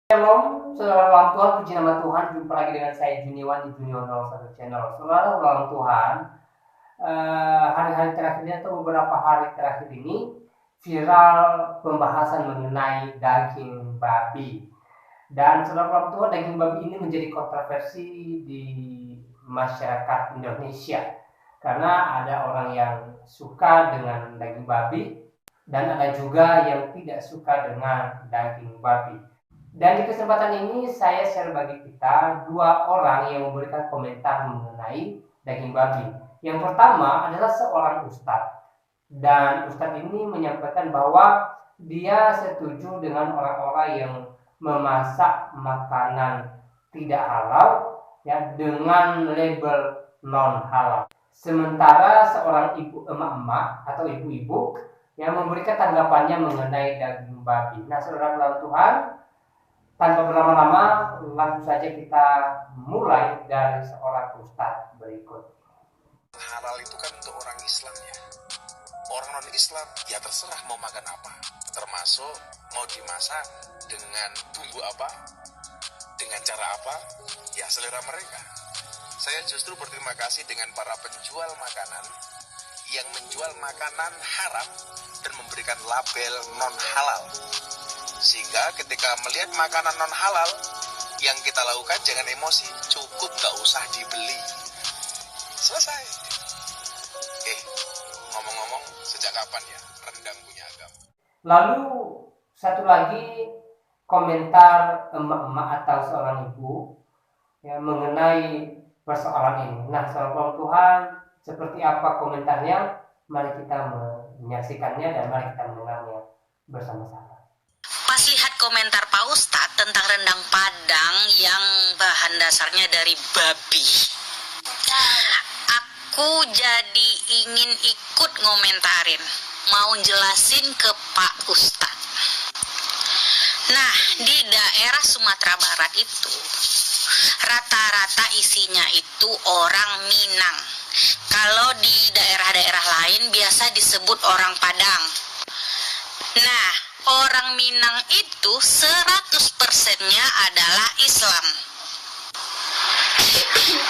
Shalom, saudara ulang Tuhan, puji nama Tuhan. Jumpa lagi dengan saya Juniwan di Juniwan 01 Channel. Saudara ulang Tuhan, hari-hari terakhir ini atau beberapa hari terakhir ini viral pembahasan mengenai daging babi. Dan saudara ulang Tuhan, daging babi ini menjadi kontroversi di masyarakat Indonesia. Karena ada orang yang suka dengan daging babi dan ada juga yang tidak suka dengan daging babi. Dan di kesempatan ini saya share bagi kita dua orang yang memberikan komentar mengenai daging babi. Yang pertama adalah seorang ustadz, dan ustadz ini menyampaikan bahwa dia setuju dengan orang-orang yang memasak makanan tidak halal ya dengan label non halal. Sementara seorang ibu emak-emak atau ibu-ibu yang memberikan tanggapannya mengenai daging babi. Nah, saudara Tuhan, tanpa berlama-lama, langsung saja kita mulai dari seorang ustadz berikut. Halal itu kan untuk orang Islam ya. Orang non-Islam ya terserah mau makan apa. Termasuk mau dimasak dengan bumbu apa, dengan cara apa, ya selera mereka. Saya justru berterima kasih dengan para penjual makanan yang menjual makanan haram dan memberikan label non-halal. Sehingga ketika melihat makanan non halal, yang kita lakukan jangan emosi, cukup gak usah dibeli, selesai. Ngomong-ngomong, sejak kapan ya rendang punya agama? Lalu satu lagi komentar emak-emak atau seorang ibu ya, mengenai persoalan ini. Nah, saudara Tuhan, seperti apa komentarnya? Mari kita menyaksikannya dan mari kita mendengarnya bersama-sama. Pas lihat komentar Pak Ustadz tentang rendang Padang yang bahan dasarnya dari babi, aku jadi ingin ikut ngomentarin, mau jelasin ke Pak Ustadz. Nah, di daerah Sumatera Barat itu rata-rata isinya itu orang Minang. Kalau di daerah-daerah lain biasa disebut orang Padang. Nah, orang Minang itu 100%-nya adalah Islam.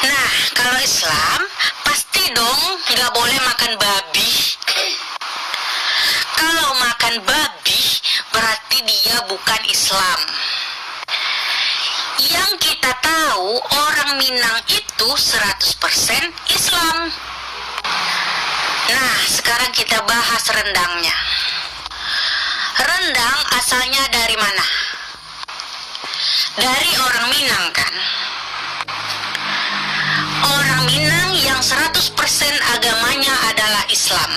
Nah, kalau Islam pasti dong nggak boleh makan babi. Kalau makan babi berarti dia bukan Islam. Yang kita tahu orang Minang itu 100% Islam. Nah, sekarang kita bahas rendangnya. Rendang asalnya dari mana? Dari orang Minang kan? Orang Minang yang 100% agamanya adalah Islam.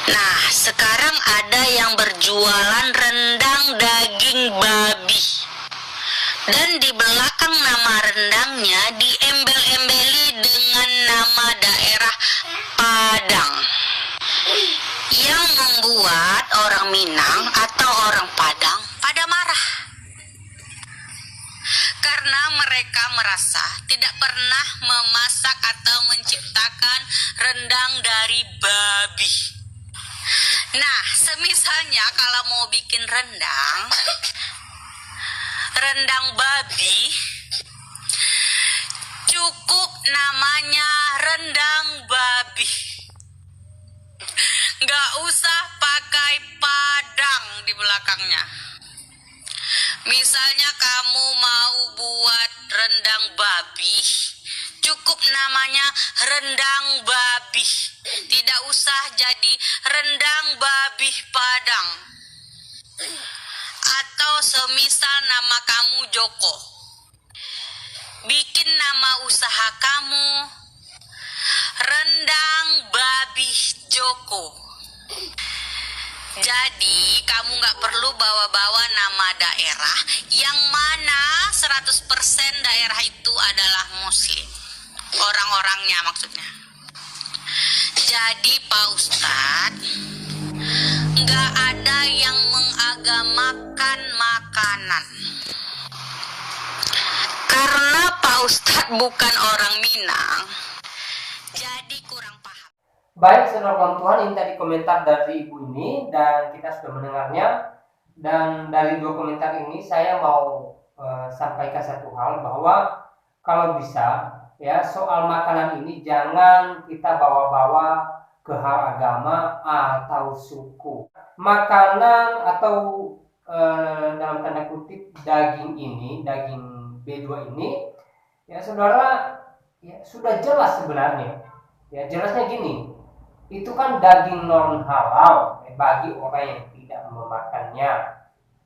Nah, sekarang ada yang berjualan rendang daging babi. Dan di belakang nama rendangnya diembel-embeli dengan nama daerah Padang. Yang membuat orang Minang atau orang Padang pada marah. Karena mereka merasa tidak pernah memasak atau menciptakan rendang dari babi. Nah, semisalnya kalau mau bikin rendang babi, cukup namanya rendang babi. Nggak usah pakai Padang di belakangnya. Misalnya kamu mau buat rendang babi, cukup namanya rendang babi. Tidak usah jadi rendang babi Padang. Atau semisal nama kamu Joko, bikin nama usaha kamu rendang babi Joko. Jadi kamu gak perlu bawa-bawa nama daerah yang mana 100% daerah itu adalah muslim. Orang-orangnya maksudnya. Jadi Pak Ustadz, gak ada yang mengagamakan makanan. Karena Pak Ustadz bukan orang Minang, jadi kurang paham. Baik, saudara Tuhan, ini tadi komentar dari ibu ini dan kita sudah mendengarnya. Dan dari 2 komentar ini saya mau sampaikan satu hal, bahwa kalau bisa ya soal makanan ini jangan kita bawa-bawa ke hal agama atau suku. Makanan atau dalam tanda kutip daging ini, daging B2 ini, ya saudara, ya sudah jelas sebenarnya. Ya jelasnya gini, itu kan daging non halal bagi orang yang tidak memakannya.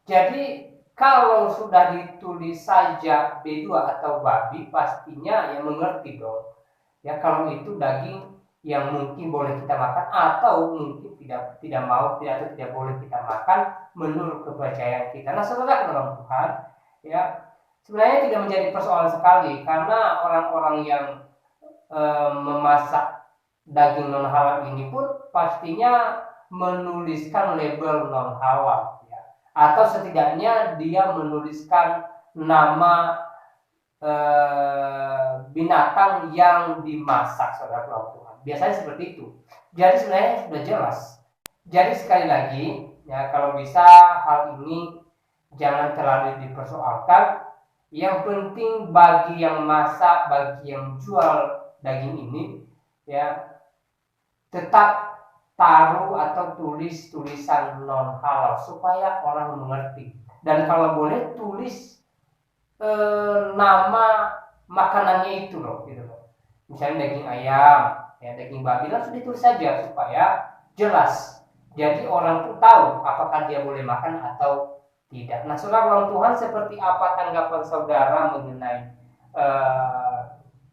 Jadi kalau sudah ditulis saja B2 atau babi, pastinya ya mengerti dong. Ya kalau itu daging yang mungkin boleh kita makan atau mungkin tidak mau atau tidak boleh kita makan menurut kepercayaan kita. Nah, saudara dalam Tuhan, ya sebenarnya tidak menjadi persoalan sekali, karena orang-orang yang memasak daging non halal ini pun pastinya menuliskan label non halal, ya. Atau setidaknya dia menuliskan nama binatang yang dimasak, saudara Tuhan. Biasanya seperti itu. Jadi sebenarnya sudah jelas. Jadi sekali lagi, ya kalau bisa hal ini jangan terlalu dipersoalkan. Yang penting bagi yang masak, bagi yang jual daging ini, ya tetap taruh atau tulis tulisan non halal supaya orang mengerti. Dan kalau boleh tulis nama makanannya itu loh, gitu loh. Misalnya daging ayam, ya daging babi, langsung ditulis saja supaya jelas. Jadi orang tuh tahu apakah dia boleh makan atau tidak. Nah, saudara Tuhan, seperti apa tanggapan saudara mengenai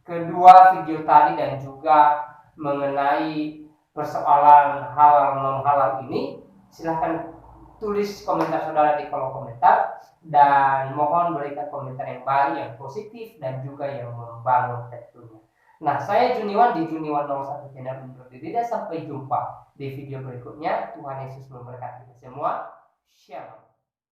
kedua video tadi dan juga mengenai persoalan halal non halal ini? Silahkan tulis komentar saudara di kolom komentar, dan mohon berikan komentar yang baik, yang positif, dan juga yang membangun tentunya. Nah, saya Juniwan di Juniwan 01 channel undur diri, dan sampai jumpa di video berikutnya. Tuhan Yesus memberkati kita semua. Shalom.